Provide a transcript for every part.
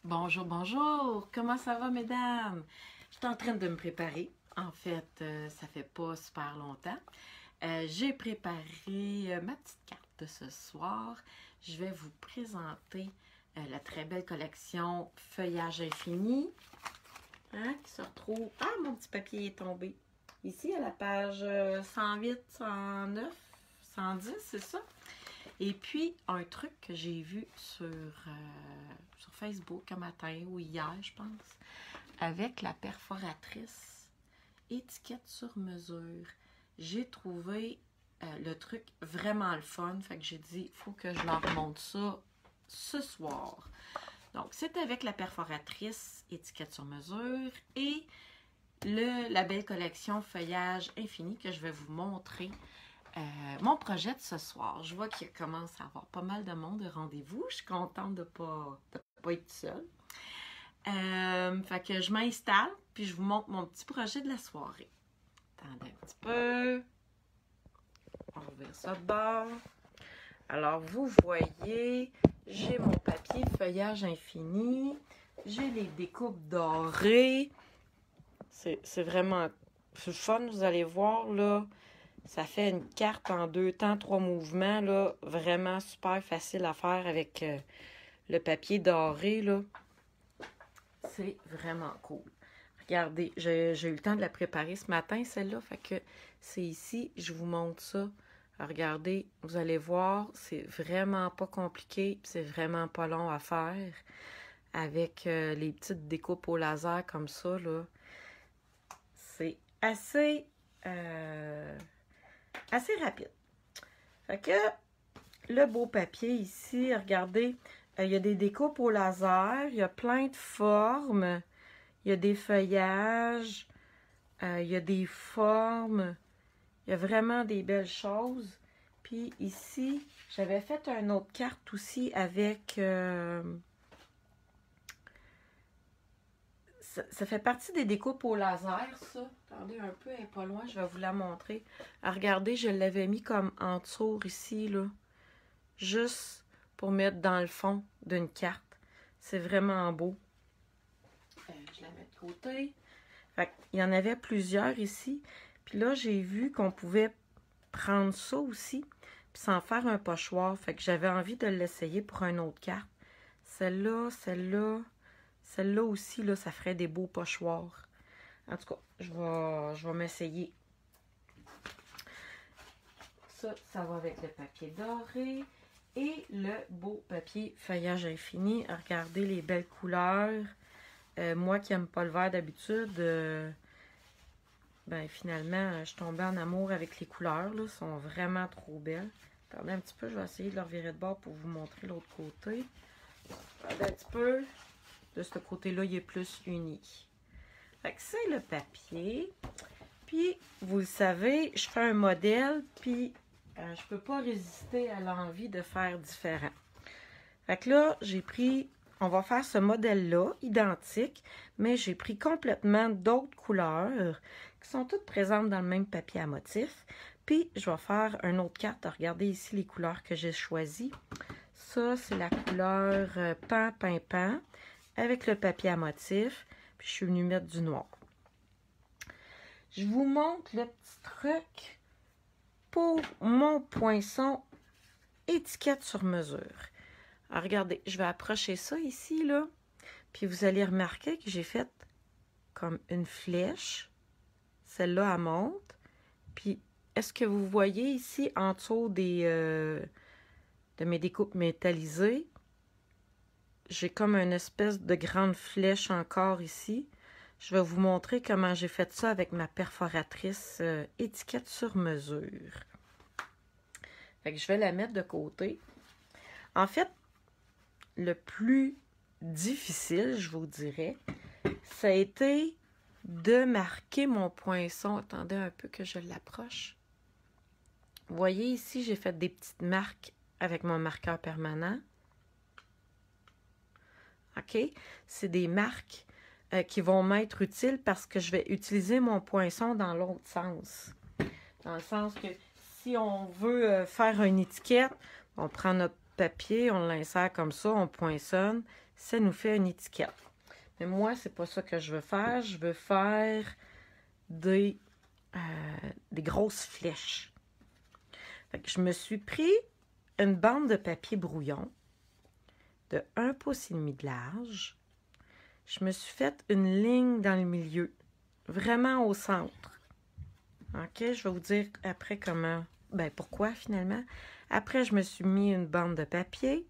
Bonjour, bonjour! Comment ça va, mesdames? Je suis en train de me préparer. En fait, ça fait pas super longtemps. J'ai préparé ma petite carte de ce soir. Je vais vous présenter la très belle collection Feuillage Infini, hein, qui se retrouve... Ah, mon petit papier est tombé. Ici, à la page 108, 109, 110, c'est ça? Et puis, un truc que j'ai vu sur Facebook un matin ou hier, je pense, avec la perforatrice étiquette sur mesure. J'ai trouvé le truc vraiment le fun. Fait que j'ai dit, il faut que je leur montre ça ce soir. Donc, c'est avec la perforatrice étiquette sur mesure et la belle collection Feuillage Infini que je vais vous montrer. Mon projet de ce soir, je vois qu'il commence à avoir pas mal de monde de rendez-vous. Je suis contente de pas être seule. Fait que je m'installe, puis je vous montre mon petit projet de la soirée. Attendez un petit peu. On va ouvrir ça de bord. Alors, vous voyez, j'ai mon papier Feuillage Infini. J'ai les découpes dorées. C'est vraiment fun, vous allez voir, là. Ça fait une carte en 2 temps, 3 mouvements, là, vraiment super facile à faire avec le papier doré, là. C'est vraiment cool. Regardez, j'ai eu le temps de la préparer ce matin, celle-là, fait que c'est ici, je vous montre ça. Alors, regardez, vous allez voir, c'est vraiment pas compliqué, c'est vraiment pas long à faire avec les petites découpes au laser comme ça, là. C'est assez rapide. Fait que le beau papier ici, regardez, il y a des découpes au laser, il y a plein de formes, il y a des feuillages, il y a des formes, il y a vraiment des belles choses. Puis ici, j'avais fait une autre carte aussi avec... ça fait partie des découpes au laser, ça. Attendez un peu, elle n'est pas loin, je vais vous la montrer. Ah, regardez, je l'avais mis comme en dessous ici, là. Juste pour mettre dans le fond d'une carte. C'est vraiment beau. Je la mets de côté. Fait il y en avait plusieurs ici. Puis là, j'ai vu qu'on pouvait prendre ça aussi, puis s'en faire un pochoir. Fait que j'avais envie de l'essayer pour une autre carte. Celle-là, celle-là, celle-là aussi, là, ça ferait des beaux pochoirs. En tout cas, je vais m'essayer. Ça va avec le papier doré et le beau papier Feuillage Infini. Regardez les belles couleurs. Moi qui n'aime pas le vert d'habitude, ben finalement, je suis tombée en amour avec les couleurs. Là, sont vraiment trop belles. Attendez un petit peu, je vais essayer de leur virer de bord pour vous montrer l'autre côté. Attendez un petit peu. De ce côté-là, il est plus uni. Fait que c'est le papier. Puis, vous le savez, je fais un modèle, puis je peux pas résister à l'envie de faire différent. Fait que là, j'ai pris, on va faire ce modèle-là, identique, mais j'ai pris complètement d'autres couleurs qui sont toutes présentes dans le même papier à motif. Puis, je vais faire une autre carte. Regardez ici les couleurs que j'ai choisies. Ça, c'est la couleur pan, pan, pan, avec le papier à motif. Puis, je suis venue mettre du noir. Je vous montre le petit truc pour mon poinçon étiquette sur mesure. Alors, regardez, je vais approcher ça ici, là. Puis vous allez remarquer que j'ai fait comme une flèche. Celle-là, elle monte. Puis, est-ce que vous voyez ici, en dessous de mes découpes métallisées, j'ai comme une espèce de grande flèche encore ici. Je vais vous montrer comment j'ai fait ça avec ma perforatrice étiquette sur mesure. Fait que je vais la mettre de côté. En fait, le plus difficile, je vous dirais, ça a été de marquer mon poinçon. Attendez un peu que je l'approche. Vous voyez ici, j'ai fait des petites marques avec mon marqueur permanent. OK? C'est des marques qui vont m'être utiles parce que je vais utiliser mon poinçon dans l'autre sens. Dans le sens que si on veut faire une étiquette, on prend notre papier, on l'insère comme ça, on poinçonne, ça nous fait une étiquette. Mais moi, c'est pas ça que je veux faire. Je veux faire des grosses flèches. Fait que je me suis pris une bande de papier brouillon de 1,5 pouce de large. Je me suis fait une ligne dans le milieu, vraiment au centre. OK, je vais vous dire après comment, pourquoi finalement. Après, je me suis mis une bande de papier.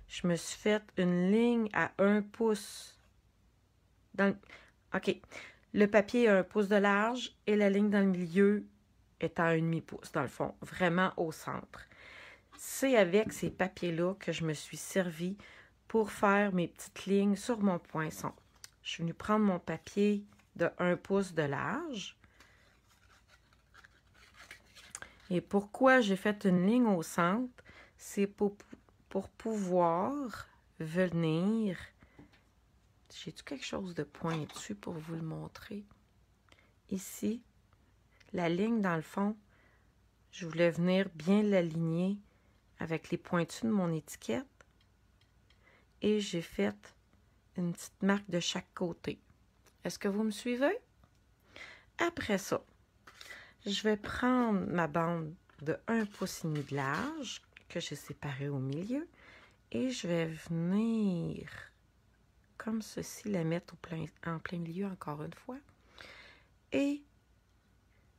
Je me suis fait une ligne à 1 pouce. OK, le papier a 1 pouce de large et la ligne dans le milieu est à 1,5 pouce, dans le fond, vraiment au centre. C'est avec ces papiers-là que je me suis servi pour faire mes petites lignes sur mon poinçon. Je suis venue prendre mon papier de 1 pouce de large. Et pourquoi j'ai fait une ligne au centre? C'est pour pouvoir venir... J'ai-tu quelque chose de pointu pour vous le montrer? Ici, la ligne dans le fond, je voulais venir bien l'aligner avec les pointus de mon étiquette. Et j'ai fait une petite marque de chaque côté. Est-ce que vous me suivez? Après ça, je vais prendre ma bande de 1,5 pouce de large que j'ai séparée au milieu et je vais venir, comme ceci, la mettre en plein milieu encore une fois. Et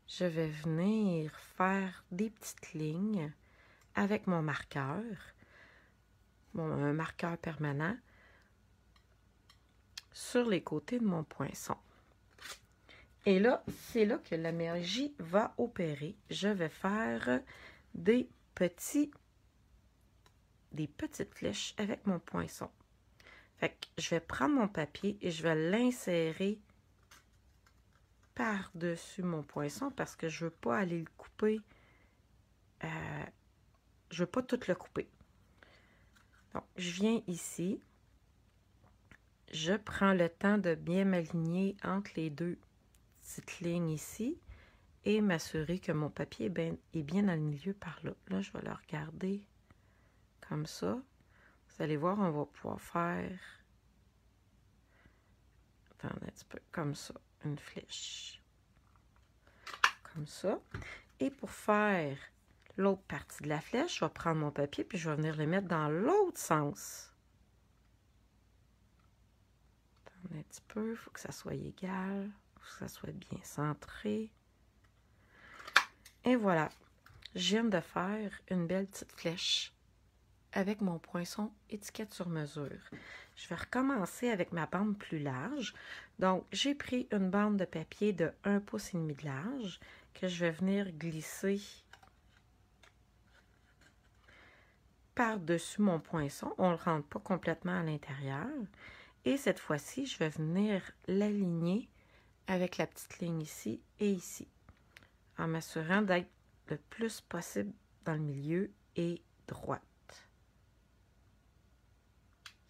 je vais venir faire des petites lignes avec mon marqueur, un marqueur permanent, sur les côtés de mon poinçon. Et là, c'est là que la magie va opérer. Je vais faire des petites flèches avec mon poinçon. Fait que je vais prendre mon papier et je vais l'insérer par-dessus mon poinçon parce que je ne veux pas aller le couper. Je ne veux pas tout le couper. Donc, je viens ici. Je prends le temps de bien m'aligner entre les deux petites lignes ici et m'assurer que mon papier est bien dans le milieu par là. Là, je vais le regarder comme ça. Vous allez voir, on va pouvoir faire... Attendez un petit peu, comme ça, une flèche. Comme ça. Et pour faire l'autre partie de la flèche, je vais prendre mon papier puis je vais venir le mettre dans l'autre sens. Attendez un petit peu, il faut que ça soit égal, il faut que ça soit bien centré. Et voilà, je viens de faire une belle petite flèche avec mon poinçon étiquette sur mesure. Je vais recommencer avec ma bande plus large. Donc, j'ai pris une bande de papier de 1,5 pouce de large que je vais venir glisser par-dessus mon poinçon. On ne le rentre pas complètement à l'intérieur. Et cette fois-ci, je vais venir l'aligner avec la petite ligne ici et ici, en m'assurant d'être le plus possible dans le milieu et droite.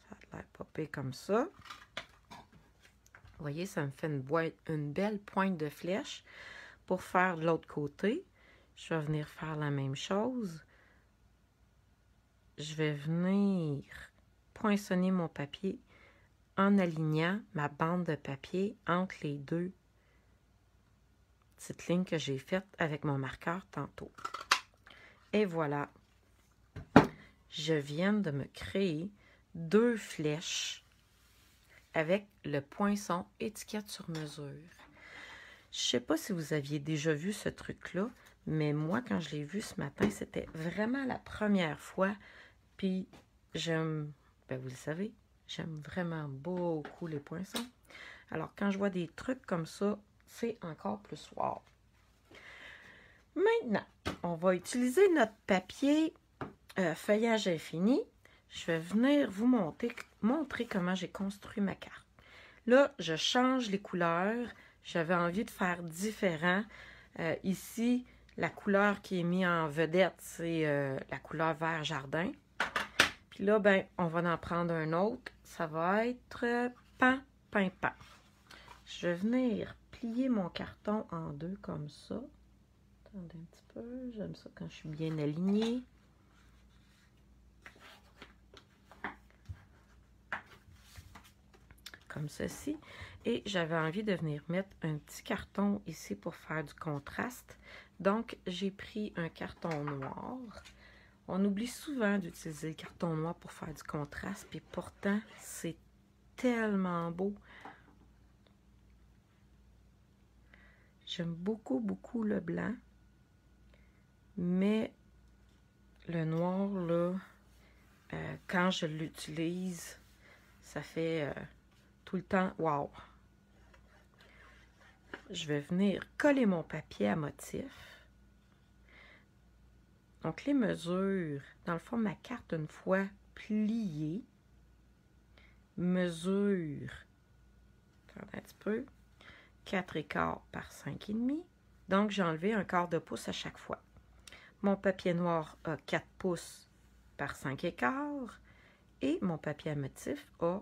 Ça a l'air popé comme ça. Vous voyez, ça me fait une belle pointe de flèche. Pour faire de l'autre côté, je vais venir faire la même chose. Je vais venir poinçonner mon papier en alignant ma bande de papier entre les deux petites lignes que j'ai faites avec mon marqueur tantôt. Et voilà, je viens de me créer 2 flèches avec le poinçon étiquette sur mesure. Je ne sais pas si vous aviez déjà vu ce truc-là, mais moi, quand je l'ai vu ce matin, c'était vraiment la première fois. Puis, j'aime, vous le savez, j'aime vraiment beaucoup les poinçons. Alors, quand je vois des trucs comme ça, c'est encore plus wow. Maintenant, on va utiliser notre papier feuillage infini. Je vais venir vous montrer comment j'ai construit ma carte. Là, je change les couleurs. J'avais envie de faire différent. Ici, la couleur qui est mise en vedette, c'est la couleur vert jardin. Puis là, on va en prendre un autre. Ça va être pan, pan, pan. Je vais venir plier mon carton en deux comme ça. Attendez un petit peu. J'aime ça quand je suis bien alignée. comme ceci. Et j'avais envie de venir mettre un petit carton ici pour faire du contraste. Donc, j'ai pris un carton noir. On oublie souvent d'utiliser le carton noir pour faire du contraste, puis pourtant, c'est tellement beau. J'aime beaucoup, beaucoup le blanc, mais le noir, là, quand je l'utilise, ça fait tout le temps « wow ». Je vais venir coller mon papier à motif. Donc, les mesures, dans le fond, ma carte, une fois pliée, mesure, attendez un petit peu, 4,25 par 5,5. Donc, j'ai enlevé un quart de pouce à chaque fois. Mon papier noir a 4 pouces par 5,15 et mon papier à motif a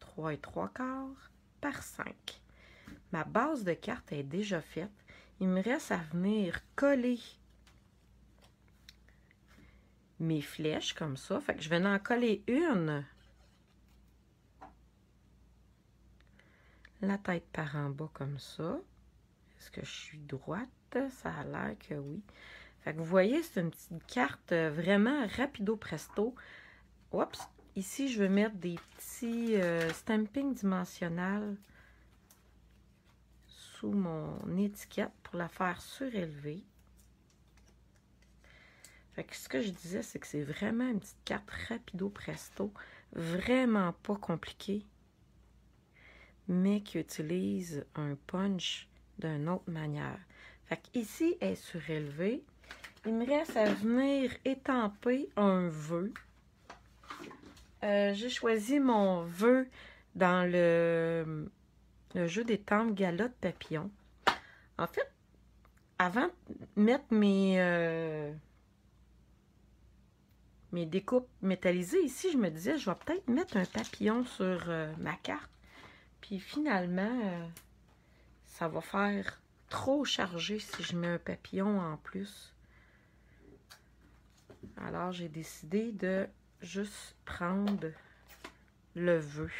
3,75 par 5. Ma base de carte est déjà faite. Il me reste à venir coller mes flèches comme ça. Fait que je vais en coller une. La tête par en bas comme ça. Est-ce que je suis droite? Ça a l'air que oui. Fait que vous voyez, c'est une petite carte vraiment rapido presto. Oups! Ici, je vais mettre des petits stampings dimensionnels sous mon étiquette pour la faire surélever. Fait que ce que je disais, c'est que c'est vraiment une petite carte rapido presto, vraiment pas compliquée, mais qui utilise un punch d'une autre manière. Fait que ici, elle est surélevée. Il me reste à venir étamper un vœu. J'ai choisi mon vœu dans le jeu d'étampe Gala de papillon. En fait, avant de mettre mes découpes métallisées ici, je me disais, je vais peut-être mettre un papillon sur ma carte. Puis finalement, ça va faire trop chargé si je mets un papillon en plus. Alors, j'ai décidé de juste prendre le vœu.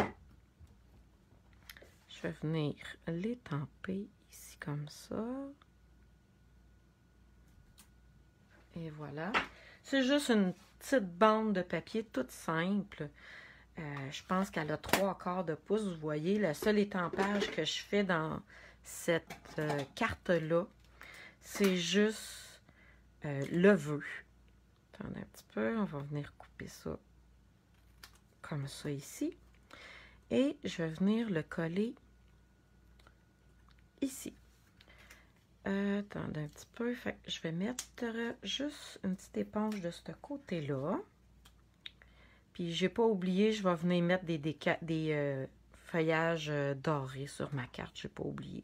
Je vais venir l'étamper ici comme ça. Et voilà. C'est juste une petite bande de papier toute simple. Je pense qu'elle a 3/4 de pouce. Vous voyez, le seul étampage que je fais dans cette carte-là, c'est juste le vœu. Attendez un petit peu, on va venir couper ça comme ça ici. Et je vais venir le coller ici. Attendez un petit peu. Fait que je vais mettre juste une petite éponge de ce côté-là. Puis, j'ai pas oublié, je vais venir mettre des feuillages dorés sur ma carte. J'ai pas oublié.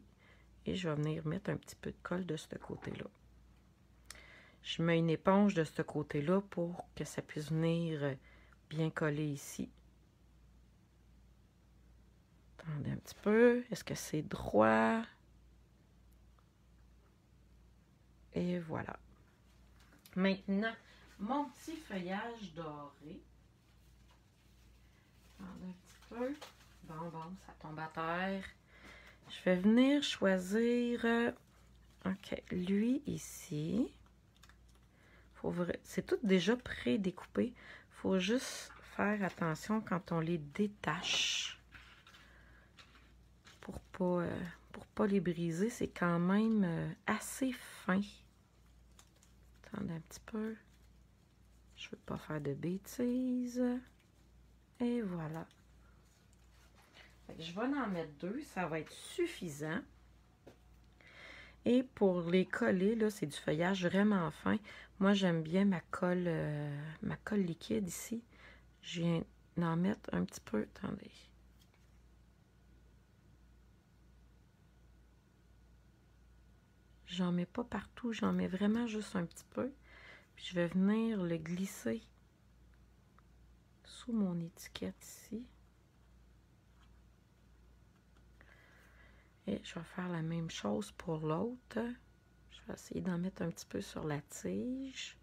Et je vais venir mettre un petit peu de colle de ce côté-là. Je mets une éponge de ce côté-là pour que ça puisse venir bien coller ici. Attendez un petit peu. Est-ce que c'est droit? Et voilà. Maintenant, mon petit feuillage doré. Attendez un petit peu. Bon, ça tombe à terre. Je vais venir choisir... OK, lui ici. C'est tout déjà pré-découpé. Il faut juste faire attention quand on les détache. Pour pas les briser, c'est quand même assez fin. Attendez un petit peu. Je ne veux pas faire de bêtises. Et voilà. Je vais en mettre 2, ça va être suffisant. Et pour les coller, là, c'est du feuillage vraiment fin. Moi, j'aime bien ma colle liquide ici. Je viens d'en mettre un petit peu. Attendez. J'en mets pas partout, j'en mets vraiment juste un petit peu. Puis je vais venir le glisser sous mon étiquette ici. Et je vais faire la même chose pour l'autre. Je vais essayer d'en mettre un petit peu sur la tige.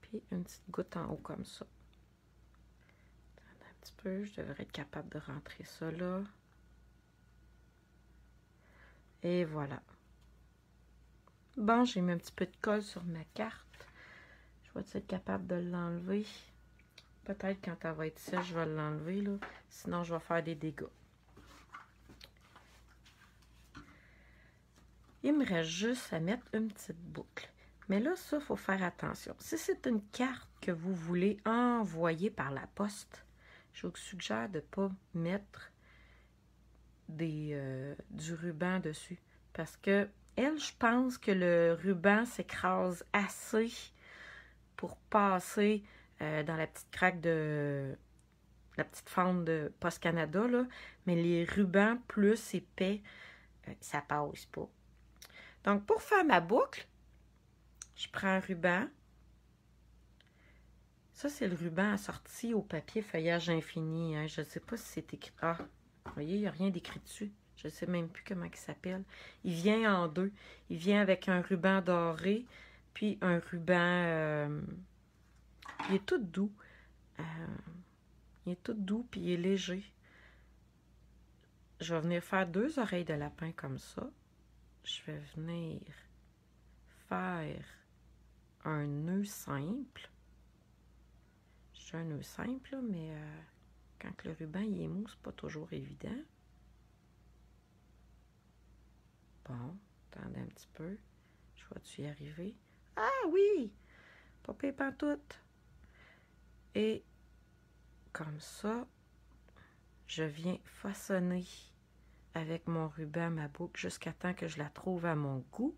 Puis une petite goutte en haut comme ça. Attendez un petit peu. Je devrais être capable de rentrer ça là. Et voilà. Bon, j'ai mis un petit peu de colle sur ma carte. Je vais être capable de l'enlever. Peut-être quand elle va être sèche, je vais l'enlever, là. Sinon, je vais faire des dégâts. Il me reste juste à mettre une petite boucle. Mais là, ça, il faut faire attention. Si c'est une carte que vous voulez envoyer par la poste, je vous suggère de ne pas mettre du ruban dessus. Parce que, elle, je pense que le ruban s'écrase assez pour passer dans la petite craque de... la petite fente de Post Canada, là. Mais les rubans plus épais, ça passe pas. Donc, pour faire ma boucle, je prends un ruban. Ça, c'est le ruban assorti au papier feuillage infini. Hein. Je ne sais pas si c'est écrit. Ah, vous voyez, il n'y a rien d'écrit dessus. Je ne sais même plus comment il s'appelle. Il vient en deux. Il vient avec un ruban doré, puis un ruban... il est tout doux. Il est tout doux, puis il est léger. Je vais venir faire 2 oreilles de lapin comme ça. Je vais venir faire un nœud simple. J'ai un nœud simple, là, mais quand le ruban il est mou, c'est pas toujours évident. Bon, attendez un petit peu. Je vais-tu y arriver? Ah oui! Pas pire pantoute. Et comme ça, je viens façonner avec mon ruban ma boucle jusqu'à temps que je la trouve à mon goût.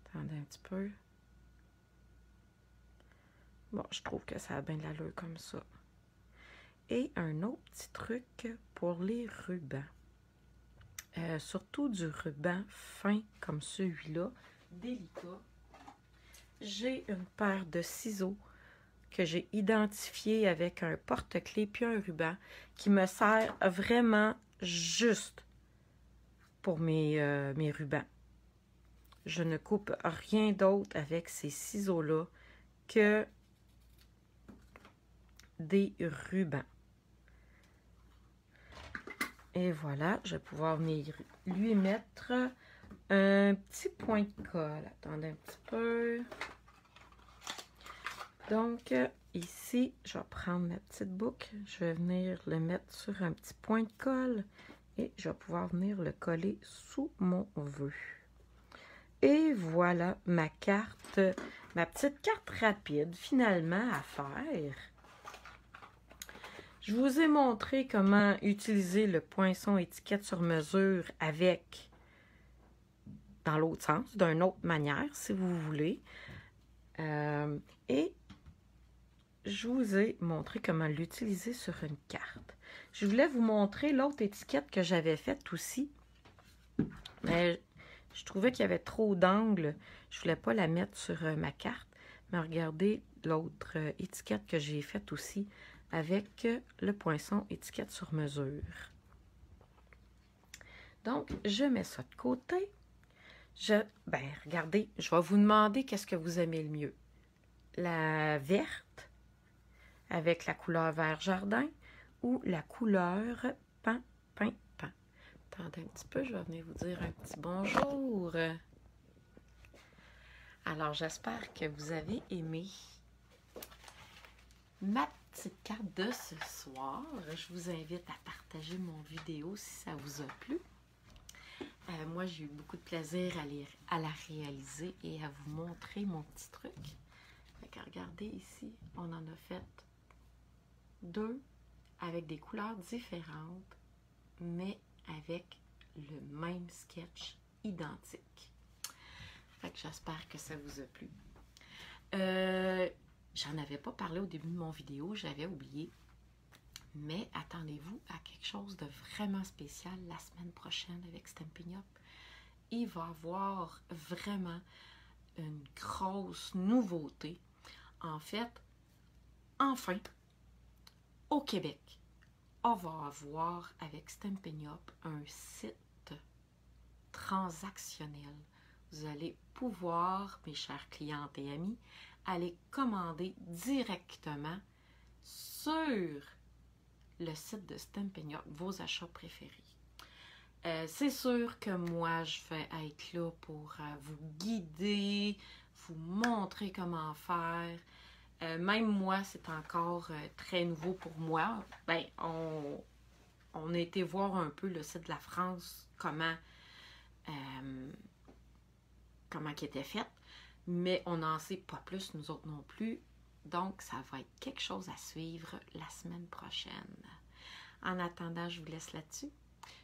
Attendez un petit peu. Bon, je trouve que ça a bien de l'allure comme ça. Et un autre petit truc pour les rubans. Surtout du ruban fin comme celui-là, délicat. J'ai une paire de ciseaux que j'ai identifié avec un porte-clés puis un ruban qui me sert vraiment juste pour mes rubans. Je ne coupe rien d'autre avec ces ciseaux-là que des rubans. Et voilà, je vais pouvoir venir lui mettre un petit point de colle. Attendez un petit peu. Donc, ici, je vais prendre ma petite boucle. Je vais venir le mettre sur un petit point de colle. Et je vais pouvoir venir le coller sous mon vœu. Et voilà ma carte, ma petite carte rapide, finalement, à faire. Je vous ai montré comment utiliser le poinçon étiquette sur mesure avec, dans l'autre sens, d'une autre manière, si vous voulez. Et je vous ai montré comment l'utiliser sur une carte. Je voulais vous montrer l'autre étiquette que j'avais faite aussi. Mais je trouvais qu'il y avait trop d'angles. Je ne voulais pas la mettre sur ma carte. Mais regardez l'autre étiquette que j'ai faite aussi avec le poinçon étiquette sur mesure. Donc, je mets ça de côté. Regardez, je vais vous demander qu'est-ce que vous aimez le mieux. La verte avec la couleur vert jardin ou la couleur pan. Attendez un petit peu, je vais venir vous dire un petit bonjour. Alors, j'espère que vous avez aimé ma petite carte de ce soir. Je vous invite à partager mon vidéo si ça vous a plu. Moi, j'ai eu beaucoup de plaisir à la réaliser et à vous montrer mon petit truc. Fait que regardez ici, on en a fait 2 avec des couleurs différentes, mais avec le même sketch identique. Fait que j'espère que ça vous a plu. J'en avais pas parlé au début de mon vidéo, j'avais oublié. Mais attendez-vous à quelque chose de vraiment spécial la semaine prochaine avec Stampin' Up. Il va y avoir vraiment une grosse nouveauté. En fait, enfin, au Québec, on va avoir avec Stampin' Up un site transactionnel. Vous allez pouvoir, mes chères clientes et amis, aller commander directement sur le site de Stampin' Up vos achats préférés. C'est sûr que moi, je vais être là pour vous guider, vous montrer comment faire. Même moi, c'est encore très nouveau pour moi. Ben, on a été voir un peu le site de la France, comment il était fait, mais on n'en sait pas plus, nous autres non plus. Donc, ça va être quelque chose à suivre la semaine prochaine. En attendant, je vous laisse là-dessus.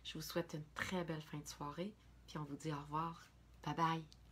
Je vous souhaite une très belle fin de soirée, puis on vous dit au revoir. Bye bye!